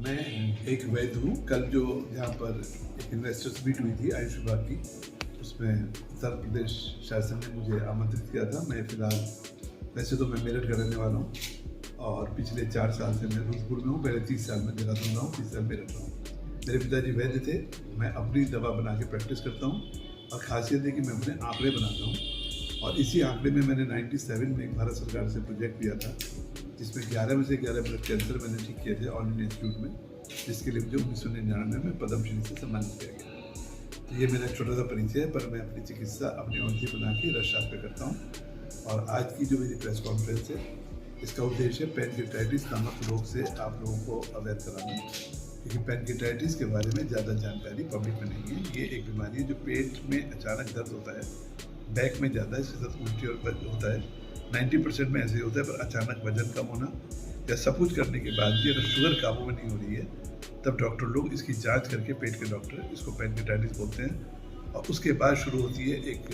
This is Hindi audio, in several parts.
मैं एक वैद्य हूँ। कल जो यहाँ पर एक इन्वेस्टर्स मीट हुई थी आयुष विभाग की, उसमें उत्तर प्रदेश शासन ने मुझे आमंत्रित किया था। मैं फिलहाल वैसे तो मैं मेरठ का रहने वाला हूँ और पिछले 4 साल से मैं रुद्रपुर में हूँ। पहले 30 साल में देहरादून रहा हूँ, 30 साल मेरठ रहा हूँ। मेरे पिताजी वैद्य थे। मैं अपनी दवा बना के प्रैक्टिस करता हूँ और ख़ासियत है कि मैं अपने आंकड़े बनाता हूँ। और इसी आंकड़े में मैंने 97 में एक भारत सरकार से प्रोजेक्ट लिया था, जिसमें 11 में से 11 ब्लड कैंसर मैंने ठीक किए थे ऑल इंडिया इंस्टीट्यूट में, जिसके लिए मुझे 1999 में पद्मश्री से सम्मानित किया गया। तो ये मेरा छोटा सा परिचय है, पर मैं अपनी चिकित्सा अपनी औषधि बना के रसशास्त्र पे करता हूँ। और आज की जो मेरी प्रेस कॉन्फ्रेंस है, इसका उद्देश्य है पैनक्रेटाइटिस नामक रोग से आप लोगों को अवगत कराना, क्योंकि पैनक्रेटाइटिस के बारे में ज़्यादा जानकारी पब्लिक में नहीं है। ये एक बीमारी है जो पेट में अचानक दर्द होता है, बैक में ज़्यादा है, इसके साथ उल्टी और होता है। 90% में ऐसे ही होता है, पर अचानक वजन कम होना या सब कुछ करने के बाद भी अगर शुगर काबू में नहीं हो रही है, तब डॉक्टर लोग इसकी जांच करके, पेट के डॉक्टर, इसको पैनक्रेटाइटिस बोलते हैं। और उसके बाद शुरू होती है एक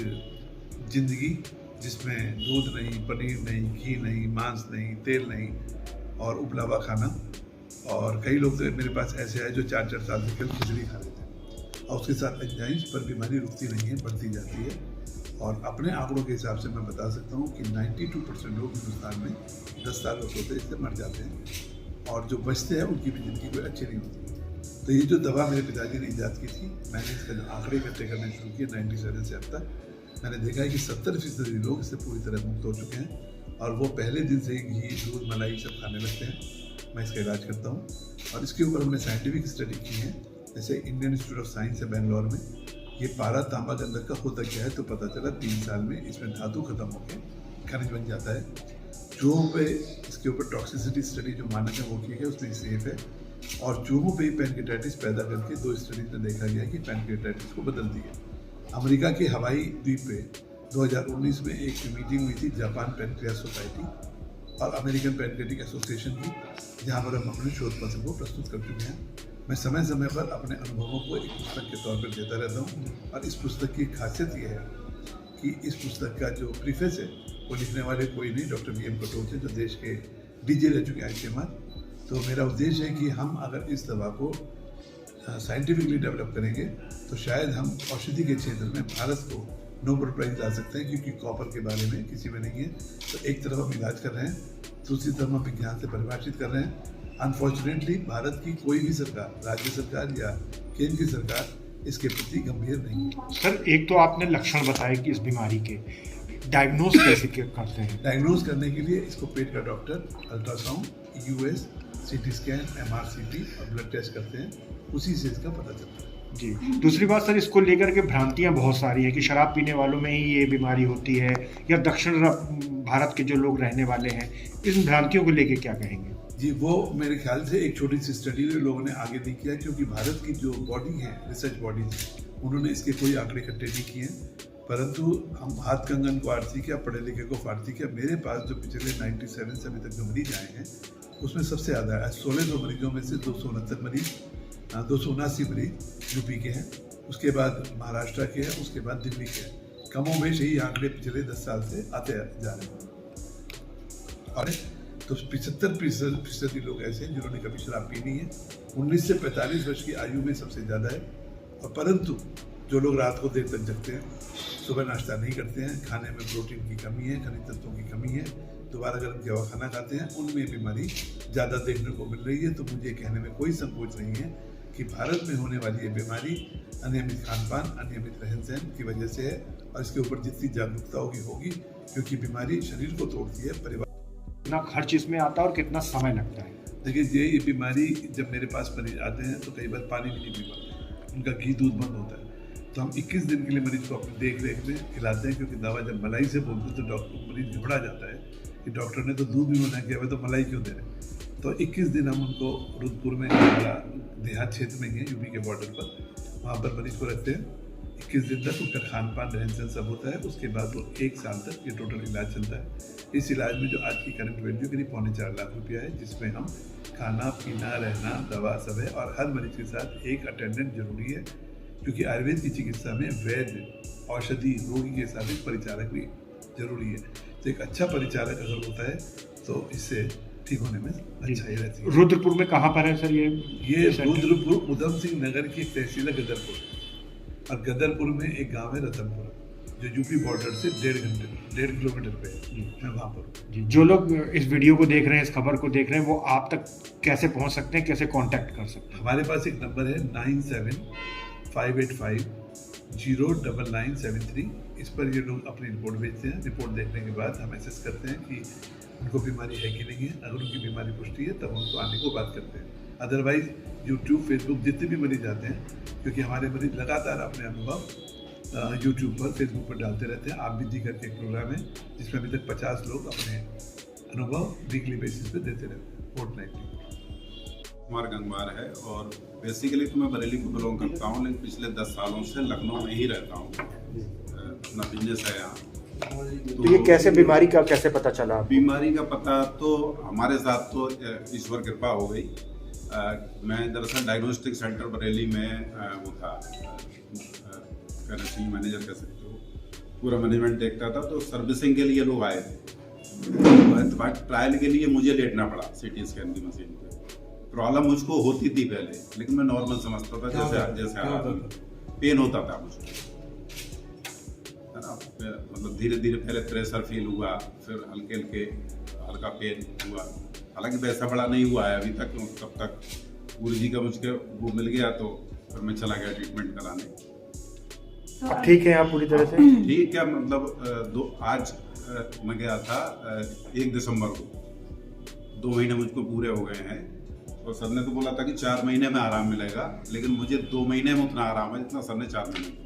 ज़िंदगी जिसमें दूध नहीं, पनीर नहीं, घी नहीं, मांस नहीं, तेल नहीं और उबला हुआ खाना। और कई लोग तो मेरे पास ऐसे आए जो 4-4 साल से केवल खिचड़ी खा लेते हैं और उसके साथ एंजाइम्स, पर बीमारी रुकती नहीं है, बढ़ती जाती है। और अपने आंकड़ों के हिसाब से मैं बता सकता हूँ कि 92% लोग हिंदुस्तान में 10 साल वर्ष होते इससे मर जाते हैं, और जो बचते हैं उनकी भी ज़िंदगी कोई अच्छी नहीं होती। तो ये जो दवा मेरे पिताजी ने ईजाद की थी, मैंने इसका जो आंकड़े इकट्ठे करने शुरू किए 97 से अब तक, मैंने देखा है कि 70% लोग इससे पूरी तरह मुक्त हो चुके हैं और वो पहले दिन से ही घी, दूध, मलाई सब खाने लगते हैं। मैं इसका इलाज करता हूँ और इसके ऊपर हमने साइंटिफिक स्टडी की है। जैसे इंडियन इंस्टीट्यूट ऑफ साइंस है बेंगलोर में, ये पारा तांबा के अंदर का होता क्या है, तो पता चला 3 साल में इसमें धातु खत्म होकर खनिज बन जाता है। चूहों पे इसके ऊपर टॉक्सिसिटी स्टडी जो मानक है वो की है, उसमें सेफ है। और चूहों पे पैनक्रेटाइटिस पैदा करके 2 स्टडीज में देखा गया कि पैनक्रेटाइटिस को बदलती है। अमेरिका के हवाई द्वीप पे 2019 में एक मीटिंग हुई थी, जापान पैनक्रियास सोसाइटी और अमेरिकन पैनक्रेटिक एसोसिएशन की, जहाँ पर हम अपने शोध पत्र को प्रस्तुत कर चुके हैं। मैं समय समय पर अपने अनुभवों को एक पुस्तक के तौर पर देता रहता हूँ और इस पुस्तक की खासियत ये है कि इस पुस्तक का जो प्रीफेस है वो लिखने वाले कोई नहीं, डॉक्टर वी एम कटोच है, जो देश के डीजे रह चुके हैं ICMR। तो मेरा उद्देश्य है कि हम अगर इस दवा को साइंटिफिकली डेवलप करेंगे तो शायद हम औषधि के क्षेत्र में भारत को नोबेल प्राइज ला सकते हैं, क्योंकि कॉपर के बारे में किसी में नहीं है। तो एक तरफ हम इलाज कर रहे हैं, दूसरी तरफ हम विज्ञान से परिभाषित कर रहे हैं। अनफॉर्चुनेटली भारत की कोई भी सरकार, राज्य सरकार या केंद्र की सरकार इसके प्रति गंभीर नहीं है। सर, एक तो आपने लक्षण बताए कि इस बीमारी के डायग्नोज कैसे करते हैं? डायग्नोज करने के लिए इसको पेट का doctor ultrasound, US, CT scan, MRCP और ब्लड टेस्ट करते हैं, उसी से इसका पता चलता है। जी, दूसरी बात सर, इसको लेकर के भ्रांतियां बहुत सारी हैं कि शराब पीने वालों में ही ये बीमारी होती है, या दक्षिण भारत के जो लोग रहने वाले हैं, इन भ्रांतियों को लेकर क्या कहेंगे? जी, वो मेरे ख्याल से एक छोटी सी स्टडी में लोगों ने आगे नहीं किया, क्योंकि भारत की जो बॉडी है, रिसर्च बॉडीज, उन्होंने इसके कोई आंकड़े इकट्ठे नहीं किए हैं। परंतु हम हाथ कंगन को आरती क्या, पढ़े लिखे को फारती क्या, मेरे पास जो पिछले 97 से अभी तक जो मरीज आए हैं उसमें सबसे ज़्यादा है। 1600 मरीजों में से 269 मरीज, 279 मरीज यूपी के हैं, उसके बाद महाराष्ट्र के हैं, उसके बाद दिल्ली के हैं। कमोबेश यही आंकड़े पिछले 10 साल से आते जा रहे हैं। और तो 75% लोग ऐसे हैं जिन्होंने कभी शराब पी नहीं है। 19 से 45 वर्ष की आयु में सबसे ज़्यादा है। और परंतु जो लोग रात को देर तक जगते हैं, सुबह नाश्ता नहीं करते हैं, खाने में प्रोटीन की कमी है, खनिज तत्वों की कमी है, दोबारा गर्म किया हुआ खाना खाते हैं, उनमें बीमारी ज़्यादा देखने को मिल रही है। तो मुझे कहने में कोई संकोच नहीं है कि भारत में होने वाली ये बीमारी अनियमित खान पान, अनियमित रहन सहन की वजह से है। और इसके ऊपर जितनी जागरूकता होगी, क्योंकि बीमारी शरीर को तोड़ती है, परिवार कितना खर्च इसमें आता है और कितना समय लगता है? देखिए, ये बीमारी जब मेरे पास मरीज आते हैं तो कई बार पानी भी नहीं पी पाते, उनका घी दूध बंद होता है। तो हम 21 दिन के लिए मरीज को अपनी देख रेख में खिलाते हैं, क्योंकि दवा जब मलाई से बोलते हैं तो डॉक्टर मरीज घबरा जाता है कि डॉक्टर ने तो दूध भी मना किया हुआ, तो मलाई क्यों दे रहे। तो 21 दिन हम उनको रुद्रपुर में, देहात क्षेत्र में ही है, यूपी के बॉर्डर पर, वहाँ पर मरीज को रखते हैं। 21 दिन तक उनका खान पान, रहन सहन सब होता है। उसके बाद वो 1 साल तक ये टोटल इलाज चलता है। इस इलाज में जो आज की करंट वैल्यू करीब 4.25 लाख रुपया है, जिसमें हम खाना पीना, रहना, दवा सब है। और हर मरीज के साथ एक अटेंडेंट जरूरी है, क्योंकि आयुर्वेद की चिकित्सा में वैद्य, औषधि, रोगी के साथ एक परिचारक भी जरूरी है। तो एक अच्छा परिचारक अगर होता है तो इससे ठीक होने में अच्छाई रहती है। रुद्रपुर में कहाँ पर है सर ये रुद्रपुर उधम सिंह नगर की एक तहसील है गदरपुर, और गदरपुर में एक गांव है रतनपुर जो यूपी बॉर्डर से 1.5 किलोमीटर पे है। मैं वहाँ पर हूँ। जी, जो लोग इस वीडियो को देख रहे हैं, इस खबर को देख रहे हैं, वो आप तक कैसे पहुँच सकते हैं, कैसे कांटेक्ट कर सकते हैं? हमारे पास एक नंबर है 9758509973। इस पर ये लोग अपनी रिपोर्ट भेजते हैं। रिपोर्ट देखने के बाद हम एसेस करते हैं कि उनको बीमारी है कि नहीं है। अगर उनकी बीमारी पुष्टि है तब उनको आने को बात करते हैं। अदरवाइज यूट्यूब, फेसबुक जितने भी मरीज आते हैं, क्योंकि हमारे मरीज लगातार अपने अनुभव यूट्यूब पर, फेसबुक पर डालते रहते हैं। आप विधि करके एक प्रोग्राम है जिसमें अभी तक 50 लोग अपने अनुभव वीकली बेसिस पे देते रहते हैं, फोर्टनाइटली। कुमार गंगवार है और बेसिकली तो मैं बरेली को बिलोंग करता हूँ, लेकिन पिछले 10 सालों से लखनऊ में ही रहता हूँ। अपना बिजनेस है यहाँ। तो ये कैसे बीमारी का कैसे पता चला? बीमारी का पता तो हमारे साथ तो ईश्वर कृपा हो गई। मैं दरअसल डायग्नोस्टिक सेंटर बरेली में वो था, मैनेजर कह सकते हो, पूरा मैनेजमेंट देखता था। तो सर्विसिंग के लिए लोग आए थे, ट्रायल के लिए मुझे लेटना पड़ा सीटी स्कैन की मशीन पे। प्रॉब्लम मुझको होती थी पहले, लेकिन मैं नॉर्मल समझता था, जैसे पेन होता था मुझको, है ना। मतलब धीरे धीरे पहले प्रेशर फील हुआ, फिर हल्का पेन हुआ। हालांकि वैसा बड़ा नहीं हुआ है अभी तक। तब तक गुरु जी का मुझको वो मिल गया, तो फिर मैं चला गया ट्रीटमेंट कराने। अब ठीक है आप पूरी तरह से? ठीक है, मतलब आज मैं गया था 1 दिसंबर को, 2 महीने मुझको पूरे हो गए हैं। और सर ने तो बोला था कि 4 महीने में आराम मिलेगा, लेकिन मुझे 2 महीने में उतना आराम है जितना सर ने 4 महीने में।